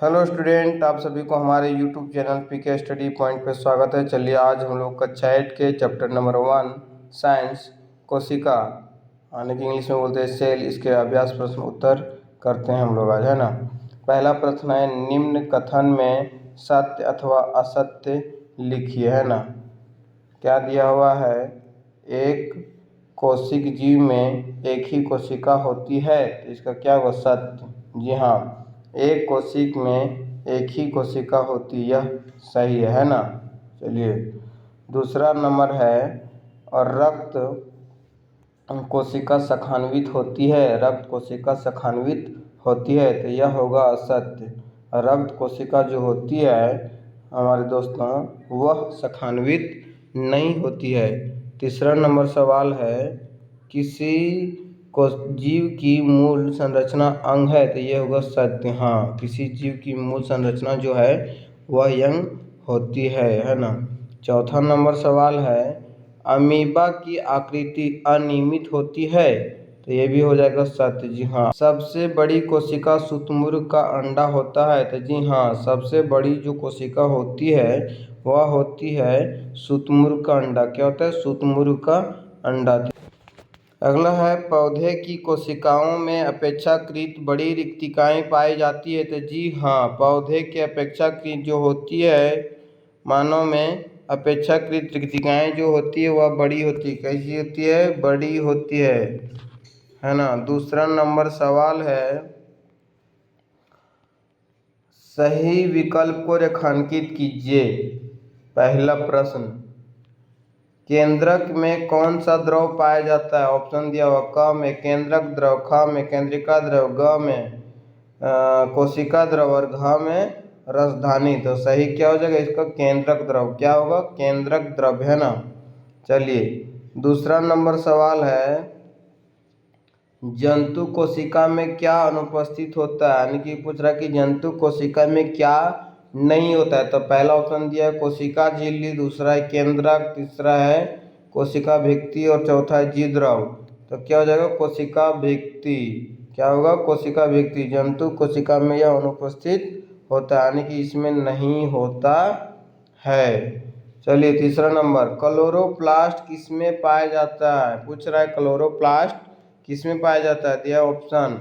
Hello student, आप सभी को हमारे YouTube channel PK study point पे स्वागत है। चलिए आज हम लोग कक्षा 8 के चैप्टर नंबर 1 साइंस कोशिका यानी कि इंग्लिश में बोलते हैं सेल, इसके अभ्यास प्रश्न उत्तर करते हैं हम लोग आज, है ना। पहला प्रश्न है, निम्न कथन में सत्य अथवा असत्य लिखिए, है ना। क्या दिया हुआ है, एक कोशिक जीव में एक ही कोशिका होती है, तो इसका क्या होगा, सत्य। जी हाँ, एक कोशिक में एक ही कोशिका होती, यह सही है ना। चलिए दूसरा नंबर है, और रक्त कोशिका सखान्वित होती है, रक्त कोशिका सखान्वित होती है, तो यह होगा असत्य। रक्त कोशिका जो होती है हमारे दोस्तों, वह सखान्वित नहीं होती है। तीसरा नंबर सवाल है, किसी को जीव की मूल संरचना अंग है, तो ये होगा सत्य। हाँ, किसी जीव की मूल संरचना जो है वह अंग होती है ना। चौथा नंबर सवाल है, अमीबा की आकृति अनियमित होती है, तो ये भी हो जाएगा सत्य। जी हाँ, सबसे बड़ी कोशिका शुतुरमुर्ग का अंडा होता है, तो जी हाँ, सबसे बड़ी जो कोशिका होती है वह होती है शुतुरमुर्ग का अंडा। क्या होता है, शुतुरमुर्ग का अंडा। अगला है, पौधे की कोशिकाओं में अपेक्षाकृत बड़ी रिक्तिकाएं पाई जाती है, तो जी हाँ, पौधे के अपेक्षाकृत जो होती है मानव में अपेक्षाकृत रिक्तिकाएं जो होती है वह बड़ी होती है। कैसी होती है, बड़ी होती है ना। दूसरा नंबर सवाल है, सही विकल्प को रेखांकित कीजिए। पहला प्रश्न, केंद्रक में कौन सा द्रव पाया जाता है। ऑप्शन दिया हुआ, क में केंद्रक द्रव, ख में केंद्रिका द्रव, ग में कोशिका द्रव और घ में रसधानी। तो सही क्या हो जाएगा इसका, केंद्रक द्रव। क्या होगा, केंद्रक द्रव, है ना। चलिए दूसरा नंबर सवाल है, जंतु कोशिका में क्या अनुपस्थित होता है, यानी कि पूछ रहा है कि जंतु कोशिका में क्या नहीं होता है। तो पहला ऑप्शन दिया है कोशिका झिल्ली, दूसरा है केंद्रक, तीसरा है कोशिका भित्ति और चौथा है जीद्रव। तो क्या हो जाएगा, कोशिका भित्ति। क्या होगा, कोशिका भित्ति। जंतु कोशिका में यह अनुपस्थित होता है, यानी कि इसमें नहीं होता है। चलिए तीसरा नंबर, क्लोरोप्लास्ट किसमें पाया जाता है। पूछ रहा है क्लोरोप्लास्ट किसमें पाया जाता है। दिया ऑप्शन,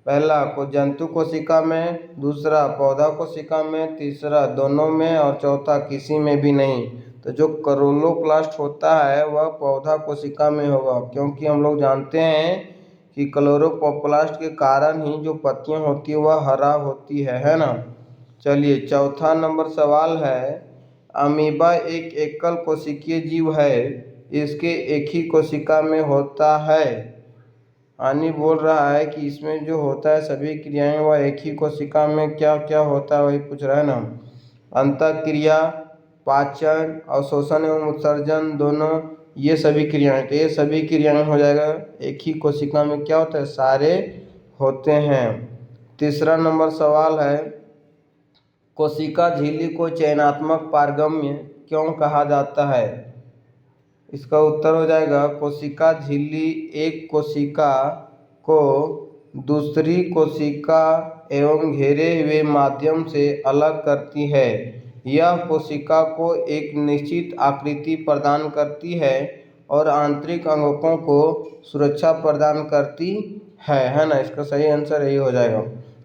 पहला को जंतु कोशिका में, दूसरा पौधा कोशिका में, तीसरा दोनों में और चौथा किसी में भी नहीं। तो जो क्लोरोप्लास्ट होता है वह पौधा कोशिका में होगा, क्योंकि हम लोग जानते हैं कि क्लोरोप्लास्ट के कारण ही जो पत्तियां होती है वह हरा होती है ना। चलिए चौथा नंबर सवाल है, अमीबा एक एकल कोशिकीय जीव है, इसके एक ही कोशिका में होता है। यानी बोल रहा है कि इसमें जो होता है सभी क्रियाएं वह एक ही कोशिका में क्या क्या होता है, वही पूछ रहा है ना। अंतःक्रिया, पाचन, अवशोषण एवं उत्सर्जन दोनों, ये सभी क्रियाएं, तो ये सभी क्रियाएं हो जाएगा एक ही कोशिका में क्या होता है, सारे होते हैं। तीसरा नंबर सवाल है, कोशिका झिल्ली को चयनात्मक पारगम्य क्यों कहा जाता है। इसका उत्तर हो जाएगा, कोशिका झिल्ली एक कोशिका को दूसरी कोशिका एवं घेरे हुए माध्यम से अलग करती है। यह कोशिका को एक निश्चित आकृति प्रदान करती है और आंतरिक अंगों को सुरक्षा प्रदान करती है ना। इसका सही आंसर यही हो जाएगा।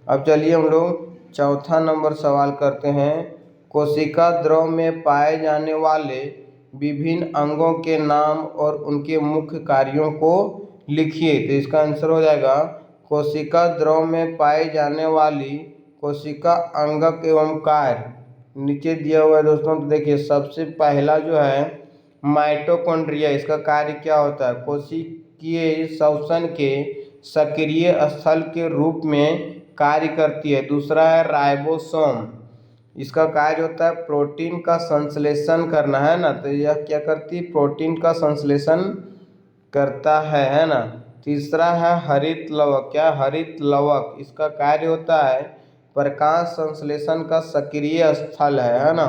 अब चलिए हम लोग चौथा नंबर सवाल करते हैं, कोशिका द्रव में पाए जाने वाले विभिन्न अंगों के नाम और उनके मुख्य कार्यों को लिखिए। तो इसका आंसर हो जाएगा, कोशिका द्रव में पाई जाने वाली कोशिका अंगक एवं कार्य नीचे दिया हुआ है दोस्तों। तो देखिए सबसे पहला जो है माइटोकॉन्ड्रिया, इसका कार्य क्या होता है, कोशिकीय श्वसन के सक्रिय स्थल के रूप में कार्य करती है। दूसरा है राइबोसोम, इसका कार्य होता है प्रोटीन का संश्लेषण करना, है ना। तो यह क्या करती है, प्रोटीन का संश्लेषण करता है ना। तीसरा है हरित लवक, क्या हरित लवक, इसका कार्य होता है प्रकाश संश्लेषण का सक्रिय स्थल है ना।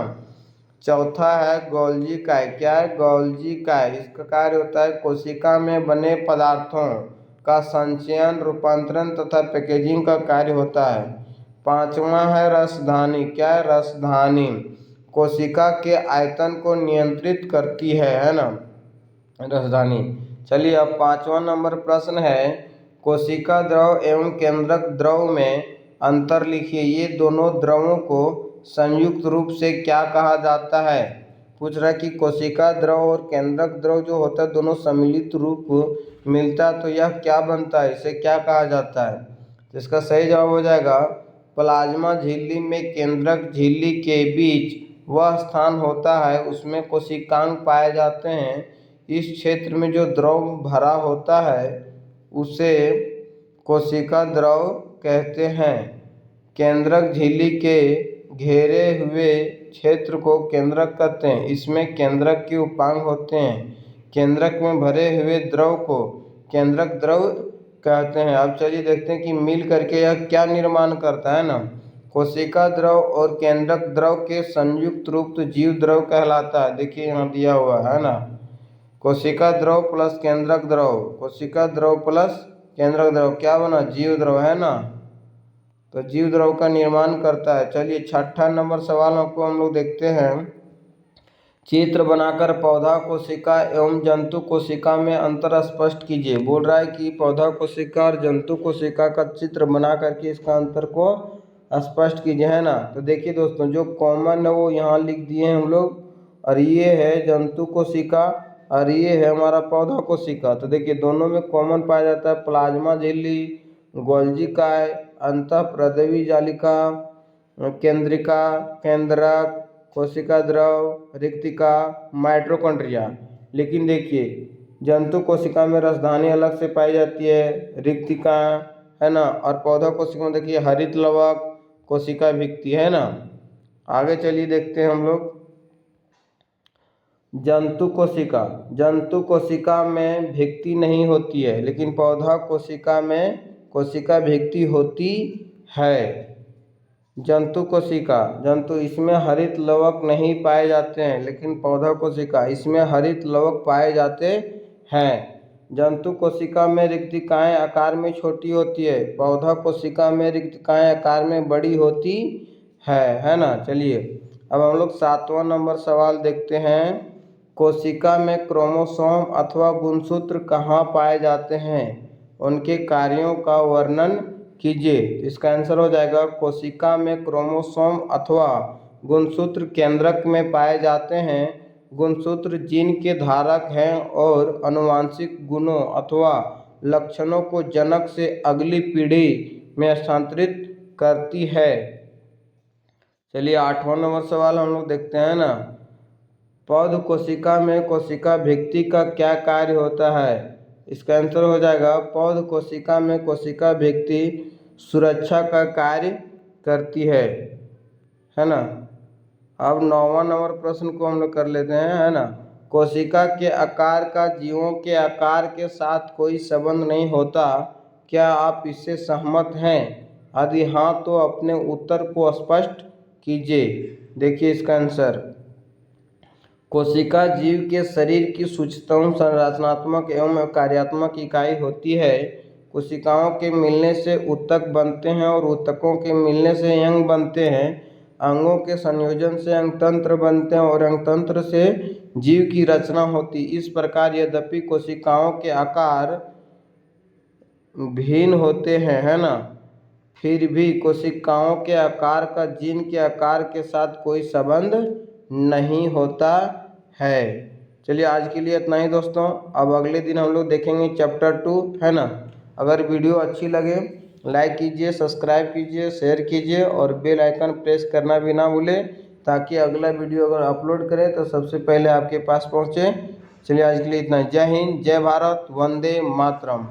चौथा है गोल्जी काय, क्या है गोल्जी काय, इसका कार्य होता है कोशिका में बने पदार्थों का संचयन, रूपांतरण तथा पैकेजिंग का कार्य होता है। 5वां है रसधानी। क्या है? रसधानी कोशिका के आयतन को नियंत्रित करती है ना, रसधानी। चलिए अब 5वां नंबर प्रश्न है, कोशिका द्रव एवं केंद्रक द्रव में अंतर लिखिए। ये दोनों द्रवों को संयुक्त रूप से क्या कहा जाता है? पूछ रहा है कि कोशिका द्रव और केंद्रक द्रव जो होता है दोनों सम्मिलित रूप मिलता है तो यह क्या बनता है, इसे क्या कहा जाता है? तो इसका सही जवाब हो जाएगा प्लाज्मा झिल्ली में केंद्रक झिल्ली के बीच वह स्थान होता है उसमें कोशिकांग पाए जाते हैं। इस क्षेत्र में जो द्रव भरा होता है उसे कोशिका द्रव कहते हैं। केंद्रक झिल्ली के घेरे हुए क्षेत्र को केंद्रक कहते हैं। इसमें केंद्रक के उपांग होते हैं। केंद्रक में भरे हुए द्रव को केंद्रक द्रव कहते हैं। अब चलिए देखते हैं कि मिल करके यह क्या निर्माण करता है ना। कोशिका द्रव और केंद्रक द्रव के संयुक्त रूप तो जीव द्रव कहलाता है। देखिए यहाँ दिया हुआ है ना, कोशिका द्रव प्लस केंद्रक द्रव, कोशिका द्रव प्लस केंद्रक द्रव क्या बना? जीव द्रव है ना, तो जीव द्रव का निर्माण करता है। चलिए 6ठा नंबर सवाल आपको हम लोग देखते हैं। चित्र बनाकर पौधा कोशिका एवं जंतु कोशिका में अंतर स्पष्ट कीजिए। बोल रहा है कि पौधा कोशिका और जंतु कोशिका का चित्र बना करके इसका अंतर को स्पष्ट कीजिए, है ना। तो देखिए दोस्तों, जो कॉमन है वो यहाँ लिख दिए हैं हम लोग, और ये है जंतु कोशिका और ये है हमारा पौधा कोशिका। तो देखिए दोनों में कॉमन पाया जाता है प्लाज्मा झिल्ली, गोल्जी काय, अंतःप्रद्रवी जालिका, केंद्रिका, केंद्रक, कोशिका द्रव, रिक्तिका, माइटोकॉन्ड्रिया। लेकिन देखिए जंतु कोशिका में रसधानी अलग से पाई जाती है, रिक्तिका है ना, और पौधा कोशिका में देखिए हरित लवक, कोशिका भित्ति है ना। आगे चलिए देखते हैं हम लोग जंतु कोशिका। जंतु कोशिका में भित्ति नहीं होती है लेकिन पौधा कोशिका में कोशिका भित्ति होती है। जंतु कोशिका, जंतु इसमें हरित लवक नहीं पाए जाते हैं लेकिन पौधा कोशिका इसमें हरित लवक पाए जाते हैं। जंतु कोशिका में रिक्तिकाएं आकार में छोटी होती है, पौधा कोशिका में रिक्तिकाएं आकार में बड़ी होती है ना। चलिए अब हम लोग 7वां नंबर सवाल देखते हैं। कोशिका में क्रोमोसोम अथवा गुणसूत्र कहाँ पाए जाते हैं? उनके कार्यों का वर्णन कीजिए। इसका आंसर हो जाएगा कोशिका में क्रोमोसोम अथवा गुणसूत्र केंद्रक में पाए जाते हैं। गुणसूत्र जीन के धारक हैं और आनुवंशिक गुणों अथवा लक्षणों को जनक से अगली पीढ़ी में स्थानांतरित करती है। चलिए 8वां नंबर सवाल हम लोग देखते हैं ना। पौध कोशिका में कोशिका भित्ति का क्या कार्य होता है? इसका आंसर हो जाएगा पौध कोशिका में कोशिका भित्ति सुरक्षा का कार्य करती है ना। अब 9वां नंबर प्रश्न को हम लोग कर लेते हैं, है ना। कोशिका के आकार का जीवों के आकार के साथ कोई संबंध नहीं होता, क्या आप इससे सहमत हैं? यदि हाँ तो अपने उत्तर को स्पष्ट कीजिए। देखिए इसका आंसर, कोशिका जीव के शरीर की सूक्ष्मतम संरचनात्मक एवं कार्यात्मक इकाई होती है। कोशिकाओं के मिलने से ऊतक बनते हैं और ऊतकों के मिलने से अंग बनते हैं। अंगों के संयोजन से अंगतंत्र बनते हैं और अंगतंत्र से जीव की रचना होती। इस प्रकार यद्यपि कोशिकाओं के आकार भिन्न होते हैं, है ना, फिर भी कोशिकाओं के आकार का जीन के आकार के साथ कोई संबंध नहीं होता है। चलिए आज के लिए इतना ही दोस्तों। अब अगले दिन हम लोग देखेंगे चैप्टर 2, है ना। अगर वीडियो अच्छी लगे लाइक कीजिए, सब्सक्राइब कीजिए, शेयर कीजिए और बेल आइकन प्रेस करना भी ना भूलें ताकि अगला वीडियो अगर अपलोड करें तो सबसे पहले आपके पास पहुँचे। चलिए आज के लिए इतना। जय हिंद, जय भारत, वंदे मातरम।